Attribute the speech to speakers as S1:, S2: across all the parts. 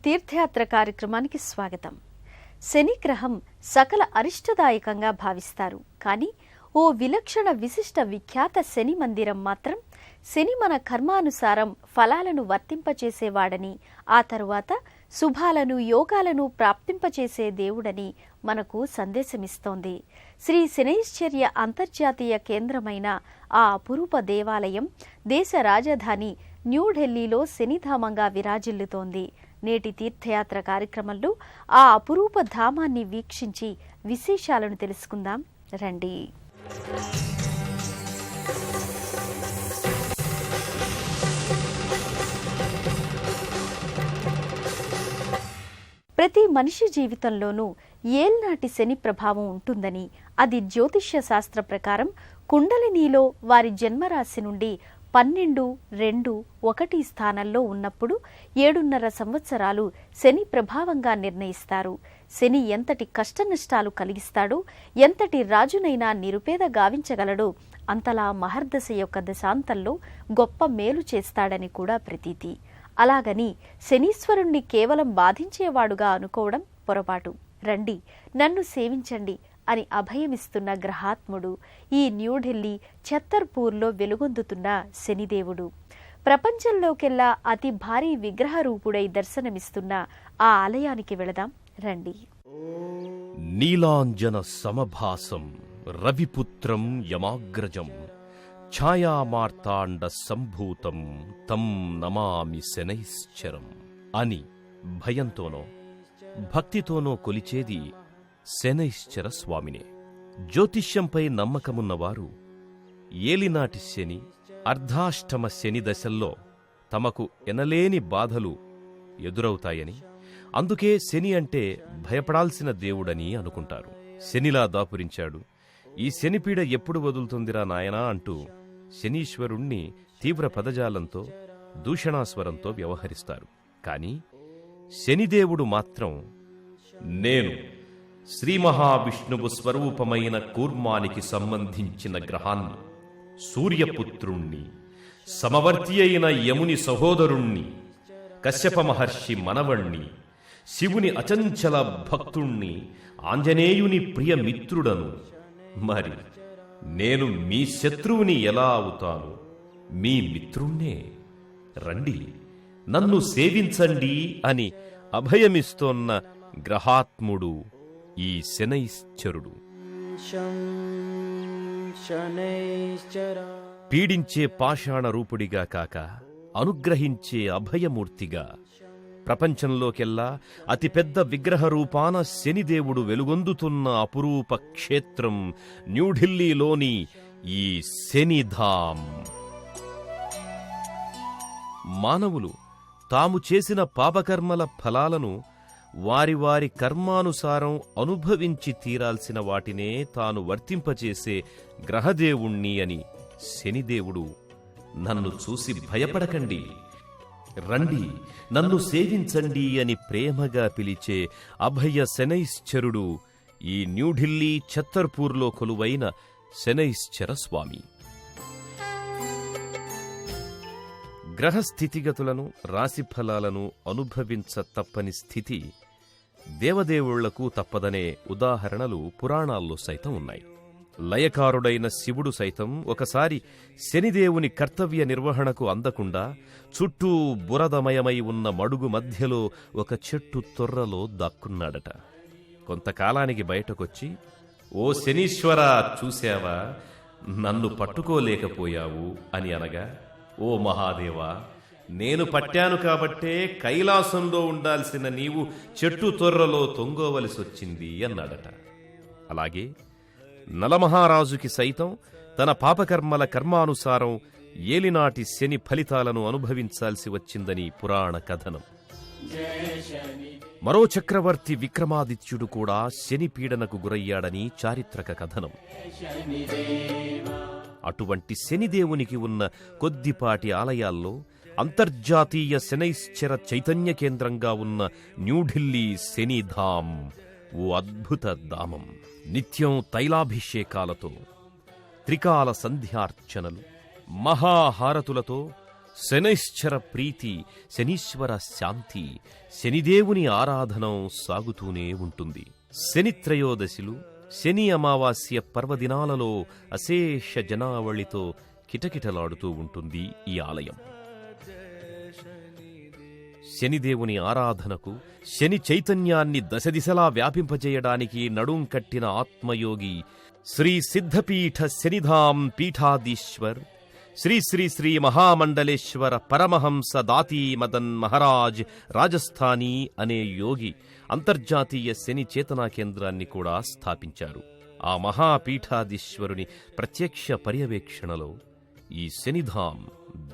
S1: తీర్థయాత్ర కార్యక్రమానికి స్వాగతం. శనిగ్రహం సకల అరిష్టదాయకంగా భావిస్తారు. కానీ ఓ విలక్షణ విశిష్ట విఖ్యాత శని మందిరం మాత్రం శని మన కర్మానుసారం ఫలాలను వర్తింపచేసేవాడని, ఆ తరువాత శుభాలను యోగాలను ప్రాప్తింపచేసే దేవుడని మనకు సందేశమిస్తోంది. శ్రీ శనైశ్చర్య అంతర్జాతీయ కేంద్రమైన ఆ అపురూప దేవాలయం దేశ రాజధాని న్యూఢిల్లీలో శనిధామంగా విరాజిల్లుతోంది. నేటి తీర్థయాత్ర కార్యక్రమంలో ఆ అపురూప ధామాన్ని వీక్షించి విశేషాలను తెలుసుకుందాం రండి. ప్రతి మనిషి జీవితంలోనూ ఏల్నాటి శని ప్రభావం ఉంటుందని, అది జ్యోతిష్య శాస్త్ర ప్రకారం కుండలినీలో వారి జన్మరాశి నుండి 12-2-1 స్థానంలో ఉన్నప్పుడు 7.5 సంవత్సరాలు శని ప్రభావంగా నిర్ణయిస్తారు. శని ఎంతటి కష్టనష్టాలు కలిగిస్తాడో, ఎంతటి రాజునైనా నిరుపేద గావించగలడో, అంతలా మహర్దశ యొక్క దశాంతంలో గొప్ప మేలు చేస్తాడని కూడా ప్రతీతి. అలాగని శనీశ్వరుణ్ణి కేవలం బాధించేవాడుగా అనుకోవడం పొరపాటు. రండి, నన్ను సేవించండి అని అభయమిస్తున్న గ్రహాత్ముడు, ఈ న్యూఢిల్లీ ఛత్తర్పూర్లో వెలుగొందుతున్న శనిదేవుడు. ప్రపంచంలోకెల్లా అతి భారీ విగ్రహ రూపుడై దర్శనమిస్తున్న ఆ ఆలయానికి వెళదాం రండి.
S2: నీలాంజన సమభాసం రవిపుత్రం యమాగ్రజం ఛాయామార్తాండ సంభూతం తం నమామి శనైశ్చరం అని భయంతోనో భక్తితోనో కొలిచేది శనైశ్చర స్వామినే. జ్యోతిష్యంపై నమ్మకమున్నవారు ఏలినాటి శని, అర్ధాష్టమ శని దశల్లో తమకు ఎనలేని బాధలు ఎదురవుతాయని, అందుకే శని అంటే భయపడాల్సిన దేవుడని అనుకుంటారు. శనిలా దాపురించాడు, ఈ శనిపీడ ఎప్పుడు వదులుతుందిరా నాయనా అంటూ శనీశ్వరుణ్ణి తీవ్ర పదజాలంతో, దూషణాస్వరంతో వ్యవహరిస్తారు. కాని శనిదేవుడు మాత్రం, నేను శ్రీ మహావిష్ణువు స్వరూపమైన కూర్మానికి సంబంధించిన గ్రహాన్ని, సూర్యపుత్రుణ్ణి, సమవర్తి అయిన యముని సహోదరుణ్ణి, కశ్యప మహర్షి మనవణ్ణి, శివుని అచంచల భక్తుణ్ణి, ఆంజనేయుని ప్రియమిత్రుడను. మరి నేను మీ శత్రువుని ఎలా అవుతాను? మీ మిత్రుణ్ణే. రండి, నన్ను సేవించండి అని అభయమిస్తోన్న గ్రహాత్ముడు ఈ శనైశ్చరుడు. పీడించే పాషాణ రూపుడిగా కాక అనుగ్రహించే అభయమూర్తిగా ప్రపంచంలోకెల్లా అతిపెద్ద విగ్రహ రూపాన శనిదేవుడు వెలుగొందుతున్న అపురూప క్షేత్రం న్యూఢిల్లీలోని ఈ శనిధాం. మానవులు తాము చేసిన పాపకర్మల ఫలాలను వారి వారి కర్మానుసారం అనుభవించి తీరాల్సిన వాటినే తాను వర్తింపచేసే గ్రహదేవుణ్ణి అని శనిదేవుడు, నన్ను చూసి భయపడకండి, రండి నన్ను సేవించండి అని ప్రేమగా పిలిచే అభయ శనైశ్చరుడు ఈ న్యూఢిల్లీ ఛత్తర్పూర్లో కొలువైన శనైశ్చర స్వామి. గ్రహస్థితిగతులను, రాశిఫలాలను అనుభవించ తప్పని స్థితి దేవదేవుళ్లకు తప్పదనే ఉదాహరణలు పురాణాల్లో సైతం ఉన్నాయి. లయకారుడైన శివుడు సైతం ఒకసారి శనిదేవుని కర్తవ్య నిర్వహణకు అందకుండా చుట్టూ బురదమయమై ఉన్న మడుగు మధ్యలో ఒక చెట్టు తొర్రలో దాక్కున్నాడట. కొంతకాలానికి బయటకొచ్చి, ఓ శనీశ్వరా, చూశావా, నన్ను పట్టుకోలేకపోయావు అని అనగా, ఓ మహాదేవా, నేను పట్టాను కాబట్టే కైలాసంలో ఉండాల్సిన నీవు చెట్టు తొర్రలో తొంగోవలసొచ్చింది అన్నాడట. అలాగే నలమహారాజుకి సైతం తన పాపకర్మల కర్మానుసారం ఏలినాటి శని ఫలితాలను అనుభవించాల్సి వచ్చిందని పురాణ కథనం. మరో చక్రవర్తి విక్రమాదిత్యుడు కూడా శని పీడనకు గురయ్యాడని చారిత్రక కథనం. అటువంటి శనిదేవునికి ఉన్న కొద్దిపాటి ఆలయాల్లో అంతర్జాతీయ శనైశ్చర చైతన్య కేంద్రంగా ఉన్న న్యూఢిల్లీ శనిధాం ఓ అద్భుత ధామం. నిత్యం తైలాభిషేకాలతో, త్రికాల సంధ్యార్చనలు, మహాహారతులతో శనైశ్చర ప్రీతి, శనీశ్వర శాంతి, శనిదేవుని ఆరాధనం సాగుతూనే ఉంటుంది. శని త్రయోదశిలు, శని అమావాస్య పర్వదినాలలో అశేష జనావళితో కిటకిటలాడుతూ ఉంటుంది ఈ ఆలయం. శనిదేవుని ఆరాధనకు, శని చైతన్యాన్ని దశదిశలా వ్యాపింపజేయడానికి నడుం కట్టిన ఆత్మయోగి శ్రీ సిద్ధపీఠ శనిధాం పీఠాధీశ్వర్ శ్రీ శ్రీ శ్రీ మహామండలేశ్వర పరమహంస దాతీ మదన్ మహారాజ్ రాజస్థానీ అనే యోగి అంతర్జాతీయ శని చేతనా కేంద్రాన్ని కూడా స్థాపించారు. ఆ మహాపీఠాధీశ్వరుని ప్రత్యక్ష పర్యవేక్షణలో ఈ శనిధాం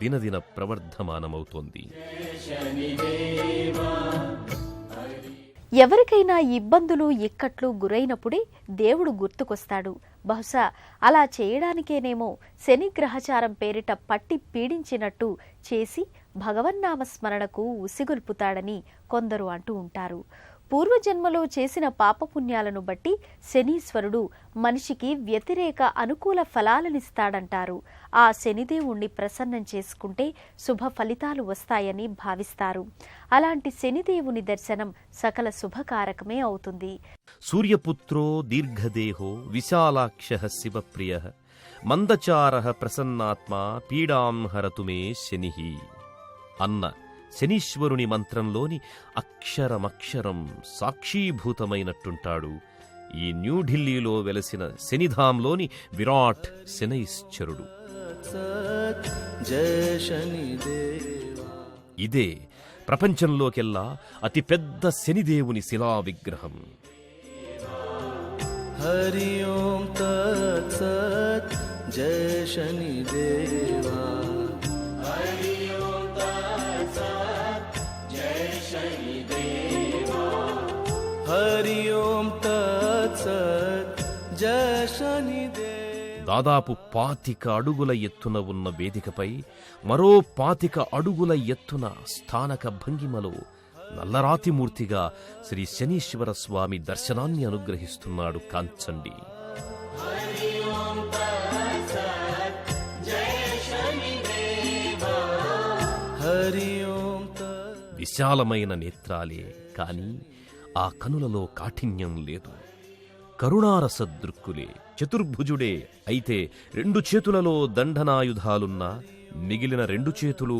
S2: దినదిన ప్రవర్ధమానమవుతోంది.
S1: ఎవరికైనా ఇబ్బందులు ఇక్కట్లు గురైనప్పుడే దేవుడు గుర్తుకొస్తాడు. బహుశా అలా చేయడానికేనేమో శని గ్రహచారం పేరిట పట్టి పీడించినట్టు చేసి భగవన్నామ స్మరణకు ఉసిగొల్పుతాడని కొందరు అంటూ ఉంటారు. పూర్వజన్మలో చేసిన పాపపుణ్యాలను బట్టి శనీశ్వరుడు మనిషికి వ్యతిరేక అనుకూల ఫలాలనిస్తాడంటారు. ఆ శనిదేవుణ్ణి ప్రసన్నం చేసుకుంటే శుభ ఫలితాలు వస్తాయని భావిస్తారు. అలాంటి శనిదేవుని దర్శనం సకల శుభకారకమే అవుతుంది.
S2: సూర్యపుత్రో దీర్ఘదేహో విశాలాక్షః శివప్రియః మందచారః ప్రసన్నాత్మా పీడాం హరతు మే శనిః అన్న శనీశ్వరుని మంత్రంలోని అక్షరమక్షరం సాక్షీభూతమైనట్టుంటాడు ఈ న్యూఢిల్లీలో వెలసిన శనిధాంలోని విరాట్ శనైశ్చరుడు. ఇదే ప్రపంచంలోకెల్లా అతిపెద్ద శనిదేవుని శిలా విగ్రహం.
S3: హరి ఓం తత్ సత్ జయ శనిదేవా. హరి ఓం తత్ సత్ జయ శనిదేవా.
S2: దాదాపు 25 అడుగుల ఎత్తున ఉన్న వేదికపై మరో 25 అడుగుల ఎత్తున స్థానక భంగిమలో నల్లరాతిమూర్తిగా శ్రీ శనీశ్వర స్వామి దర్శనాన్ని అనుగ్రహిస్తున్నాడు కాంచండి. విశాలమైన నేత్రాలే కాని ఆ కనులలో కాఠిన్యం లేదు. కరుణారస దృక్కులే. చతుర్భుజుడే అయితే 2 చేతులలో దండనాయుధాలున్నా మిగిలిన 2 చేతులు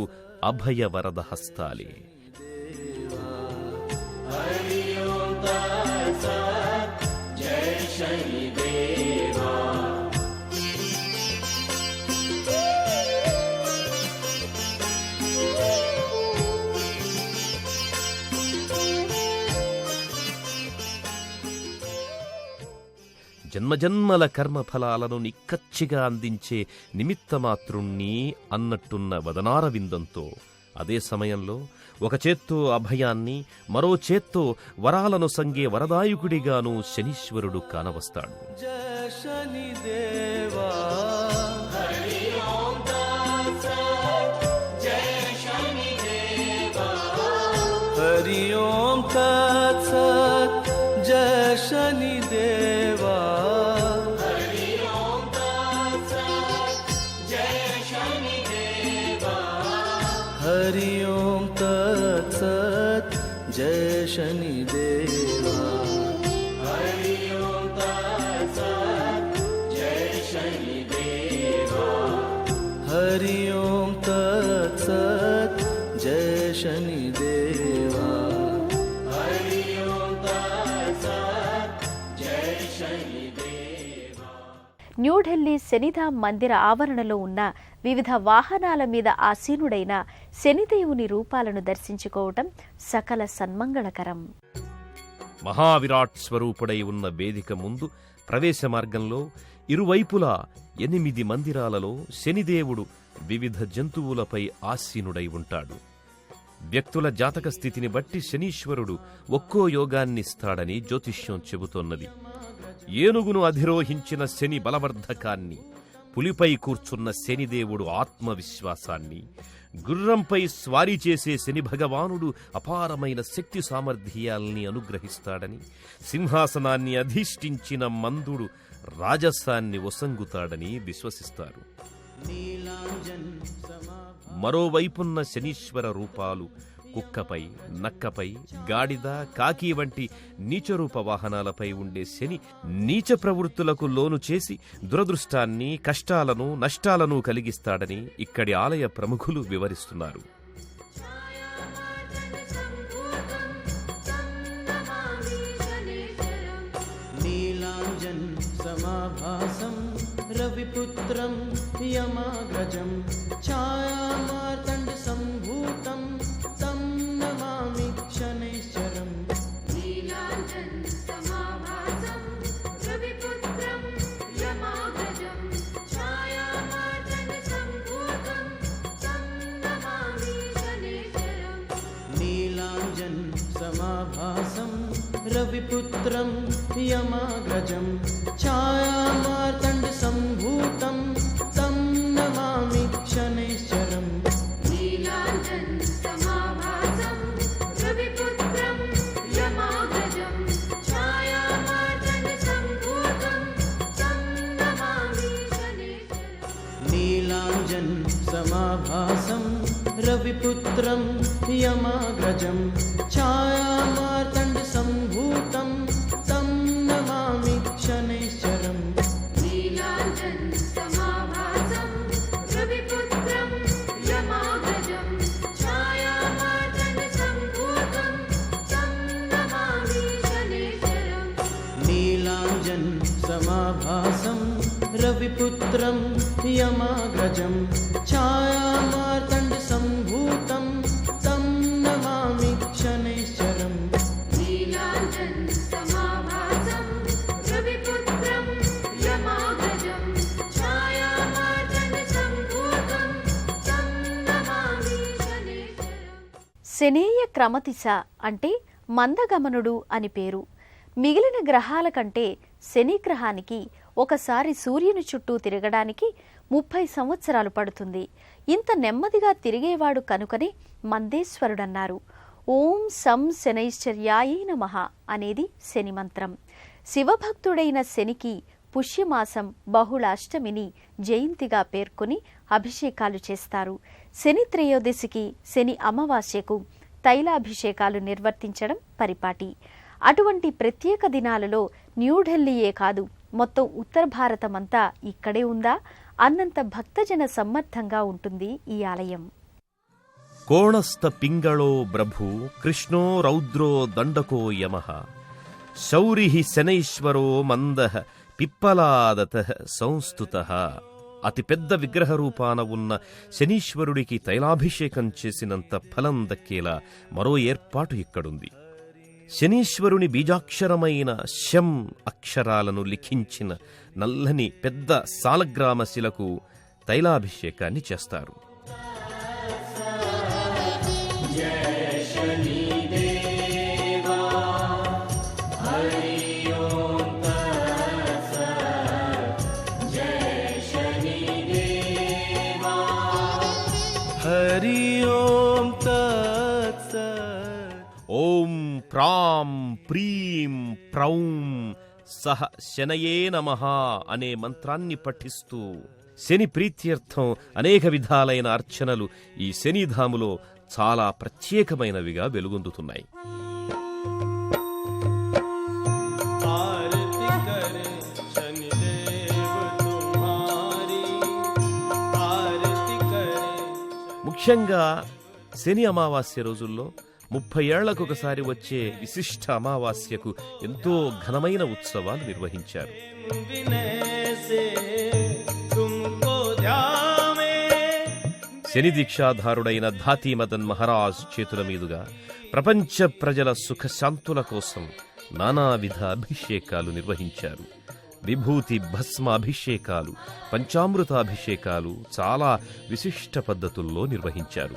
S2: అభయ వరద హస్తాలే. జన్మజన్మల కర్మఫలాలను నిక్కచ్చిగా అందించే నిమిత్తమాత్రుణ్ణి అన్నట్టున్న వదనారవిందంతో అదే సమయంలో ఒక చేత్తో అభయాన్ని, మరో చేత్తో వరాలను సంగే వరదాయకుడిగాను శనీశ్వరుడు కానవస్తాడు.
S3: జయ శనిదేవా. హరి ఓం తత్ సత్ జయ శనిదేవా. హరి ఓం తత్ సత్ జయ శనిదేవా. హరి ఓం తత్ సత్ జయ శనిదేవా.
S1: న్యూఢిల్లీ శనిధాం మందిర ఆవరణలో ఉన్న వివిధ వాహనాల మీద ఆసీనుడైన శనిదేవుని రూపాలను దర్శించుకోవటం సకల సన్మంగళకరం.
S2: మహావిరాట్ స్వరూపుడై ఉన్న వేదిక ముందు ప్రవేశ మార్గంలో ఇరువైపులా 8 మందిరాలలో శనిదేవుడు వివిధ జంతువులపై ఆసీనుడై ఉంటాడు. వ్యక్తుల జాతక స్థితిని బట్టి శనీశ్వరుడు ఒక్కో యోగాన్నిస్తాడని జ్యోతిష్యం చెబుతోన్నది. ఏనుగును అధిరోహించిన శని బలవర్ధకాన్ని, పులిపై కూర్చున్న శనిదేవుడు ఆత్మవిశ్వాసాన్ని, గుర్రంపై స్వారీ చేసే శని భగవానుడు అపారమైన శక్తి సామర్థ్యాల్ని అనుగ్రహిస్తాడని, సింహాసనాన్ని అధిష్ఠించిన మందుడు రాజసాన్ని ఒసంగుతాడని విశ్వసిస్తారు. మరోవైపున్న శనీశ్వర రూపాలు కుక్కపై, నక్కపై, గాడిద, కాకి వంటి నీచరూప వాహనాలపై ఉండే శని నీచ ప్రవృత్తులకు లోను చేసి దురదృష్టాన్ని, కష్టాలను, నష్టాలను కలిగిస్తాడని ఇక్కడి ఆలయ ప్రముఖులు వివరిస్తున్నారు.
S3: समाभासं रविपुत्रं यमाग्रजं छायामार्तण्डसम्भूतं तं नमामि शनैश्चरम्.
S4: नीलाञ्जनसमाभासं रविपुत्रं यमाग्रजं छायामार्तण्डसम्भूतं तं नमामि शनैश्चरम्.
S3: नीलाञ्जनसमाभासं रविपुत्रं यमाग्रजं छायामार्तण्डसम्भूतं तं नमामि शनैश्चरम्.
S4: नीलाञ्जनसमाभासं रविपुत्रं यमाग्रजं छायामार्तण्डसम्भूतं तं नमामि शनैश्चरम्.
S3: नीलाञ्जनसमाभासं रविपुत्रं यमाग्रजं छायामार्तण्डसम्भूतं तं नमामि शनैश्चरम्.
S4: नीलाञ्जनसमाभासं रविपुत्रं यमाग्रजं छायामार्तण्डसम्भूतं तं नमामि शनैश्चरम्.
S3: नीलाञ्जनसमाभासं रविपुत्रं यमाग्रजं छायामार्तण्डसम्भूतं तं नमामि शनैश्चरम्.
S4: नीलाञ्जनसमाभासं रविपुत्रं यमाग्रजं छायामार्तण्डसम्भूतं तं नमामि शनैश्चरम्.
S1: శనేయ క్రమతిశ అంటే మందగమనుడు అని పేరు. మిగిలిన గ్రహాల కంటే శని గ్రహానికి ఒకసారి సూర్యుని చుట్టూ తిరగడానికి 30 సంవత్సరాలు పడుతుంది. ఇంత నెమ్మదిగా తిరిగేవాడు కనుకనే మందేశ్వరుడన్నారు. ఓం సం శనైశ్చర్యాయే నమః అనేది శని మంత్రం. శివభక్తుడైన శనికి పుష్యమాసం బహుళాష్టమిని జయంతిగా పేర్కొని అభిషేకాలు చేస్తారు. శని త్రయోదశికి, శని అమావాస్యకు తైలాభిషేకాలు నిర్వర్తించడం పరిపాటి. అటువంటి ప్రత్యేక దినాలలో న్యూఢిల్లీయే కాదు, మొత్తం ఉత్తర భారతమంతా ఇక్కడే ఉందా అన్నంత భక్తజన సమ్మర్ధంగా ఉంటుంది ఈ ఆలయం.
S2: కోణస్థ పింగళో ప్రభు కృష్ణో రౌద్రో దండకో యమః శౌరిః శనైశ్వరో మందః పిప్పలాదతః సంస్తుతః. అతిపెద్ద విగ్రహ రూపాన ఉన్న శనీశ్వరుడికి తైలాభిషేకం చేసినంత ఫలం దక్కేలా మరో ఏర్పాటు ఇక్కడుంది. శనీశ్వరుని బీజాక్షరమైన శం అక్షరాలను లిఖించిన నల్లని పెద్ద సాలగ్రామ శిలకు తైలాభిషేకాన్ని చేస్తారు.
S3: हरि ओम तत्सत्.
S2: ఓం ప్రాం ప్రీం ప్రౌం సహ శనయే నమః అనే మంత్రాన్ని పఠిస్తూ శని ప్రీత్యర్థం అనేక విధాలైన అర్చనలు ఈ శనిధాములో చాలా ప్రత్యేకమైనవిగా వెలుగొందుతున్నాయి.
S3: आरती करे शनिदेव तुम्हारी, आरती करे.
S2: ముఖ్యంగా శని అమావాస్య రోజుల్లో 30 ఏళ్లకొకసారి వచ్చే విశిష్ట అమావాస్యకు ఎంతో ఘనమైన ఉత్సవాలు నిర్వహించారు.
S3: विनय से तुमको ध्यावे.
S2: శని దీక్షాధారుడైన ధాతీమదన్ మహారాజ్ చేతుల మీదుగా ప్రపంచ ప్రజల సుఖశాంతుల కోసం నానావిధ అభిషేకాలు నిర్వహించారు. విభూతి భస్మ అభిషేకాలు, పంచామృతాభిషేకాలు చాలా విశిష్ట పద్ధతుల్లో నిర్వహించారు.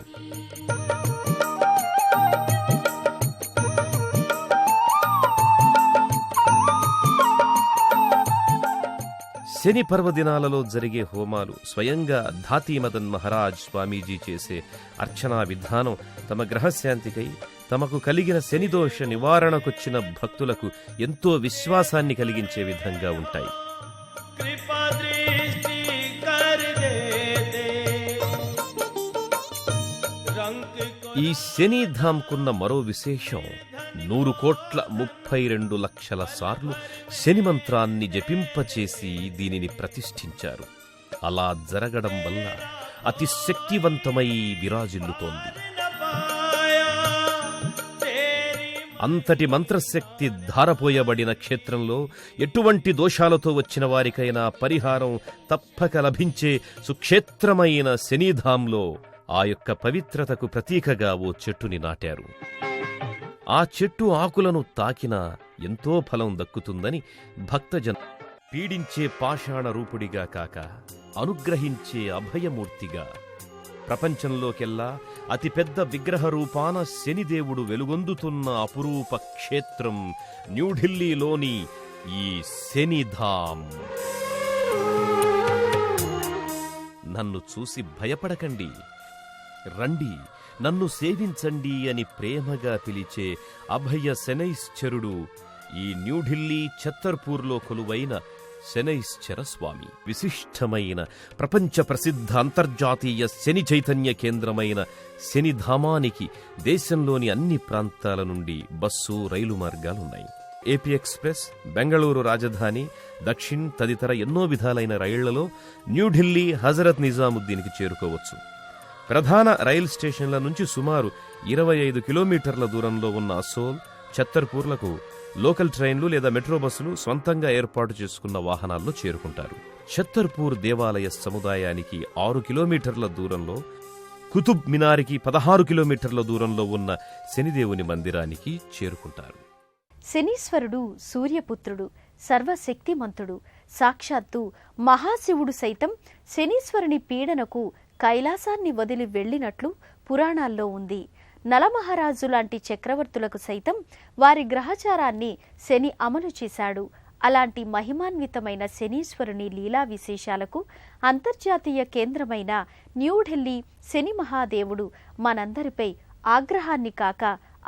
S2: శని పర్వదినాలలో జరిగే హోమాలు, స్వయంగా ధాతీమదన్ మహారాజ్ స్వామీజీ చేసే అర్చనా విధానం తమ గ్రహశాంతికై, తమకు కలిగిన శనిదోష నివారణకొచ్చిన భక్తులకు ఎంతో విశ్వాసాన్ని కలిగించే విధంగా ఉంటాయి.
S3: कृपा दृष्टि कर देते. डंक को
S2: ఈ శనిధాంకున్న మరో విశేషం 100,32,00,000 సార్లు శని మంత్రాన్ని జపింపచేసి దీనిని ప్రతిష్ఠించారు. అలా జరగడం వల్ల అతి శక్తివంతమై విరాజిల్లుతోంది.
S3: पाया तेरी
S2: అంతటి మంత్రశక్తి ధారపోయబడిన క్షేత్రంలో ఎటువంటి దోషాలతో వచ్చిన వారికైనా పరిహారం తప్పక లభించే సుక్షేత్రమైన శనిధాంలో ఆ యొక్క పవిత్రతకు ప్రతీకగా ఓ చెట్టుని నాటారు. ఆ చెట్టు ఆకులను తాకినా ఎంతో ఫలం దక్కుతుందని భక్తజన పీడించే పాషాణ రూపుడిగా కాక అనుగ్రహించే అభయమూర్తిగా ప్రపంచంలోకెల్లా అతిపెద్ద విగ్రహ రూపాన శనిదేవుడు వెలుగొందుతున్న అపురూప క్షేత్రం న్యూఢిల్లీలోని ఈ శనిధాం. నన్ను చూసి భయపడకండి, రండి నన్ను సేవించండి అని ప్రేమగా పిలిచే అభయ శనైశ్చరుడు ఈ న్యూఢిల్లీ ఛత్తర్పూర్లో కొలువైన శనైశ్చర స్వామి. విశిష్టమైన ప్రపంచ ప్రసిద్ధ అంతర్జాతీయ శని చైతన్య కేంద్రమైన శనిధామానికి దేశంలోని అన్ని ప్రాంతాల నుండి బస్సు, రైలు మార్గాలున్నాయి. ఏపీ ఎక్స్ప్రెస్, బెంగళూరు రాజధాని, దక్షిణ్ తదితర ఎన్నో విధాలైన రైళ్లలో న్యూఢిల్లీ హజరత్ నిజాముద్దీన్కి చేరుకోవచ్చు. ప్రధాన రైలు స్టేషన్ల నుంచి సుమారు 25 కిలోమీటర్ల దూరంలో ఉన్న అసోల్, ఛత్తర్పూర్లకు లోకల్ ట్రైన్లు లేదా మెట్రో బస్సులు స్వంతంగా ఏర్పాటు చేసుకున్న వాహనాల్లో చేరుకుంటారు. ఛత్తర్పూర్ దేవాలయ సముదాయానికి 6 కిలోమీటర్ల దూరంలో, కుతుబ్ మినార్కి 16 కిలోమీటర్ల దూరంలో ఉన్న శనిదేవుని మందిరానికి చేరుకుంటారు.
S1: శనీశ్వరుడు సూర్యపుత్రుడు, సర్వశక్తిమంతుడు, సాక్షాత్తు మహాశివుడు సైతం శనీశ్వరుని పీడనకు కైలాసాన్ని వదిలి వెళ్లినట్లు పురాణాల్లో ఉంది. నలమహారాజు లాంటి చక్రవర్తులకు సైతం వారి గ్రహచారాన్ని శని అమలు చేశాడు. అలాంటి మహిమాన్వితమైన శనీశ్వరుని లీలా విశేషాలకు అంతర్జాతీయ కేంద్రమైన న్యూఢిల్లీ శని మహాదేవుడు మనందరిపై ఆగ్రహాన్ని కాక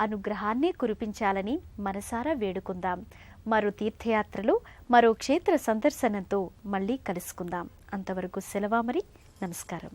S1: అనుగ్రహాన్నే కురిపించాలని మనసారా వేడుకుందాం. మరో తీర్థయాత్రలో మరో క్షేత్ర సందర్శనంతో మళ్ళీ కలుసుకుందాం. అంతవరకు సెలవా మరి. నమస్కారం.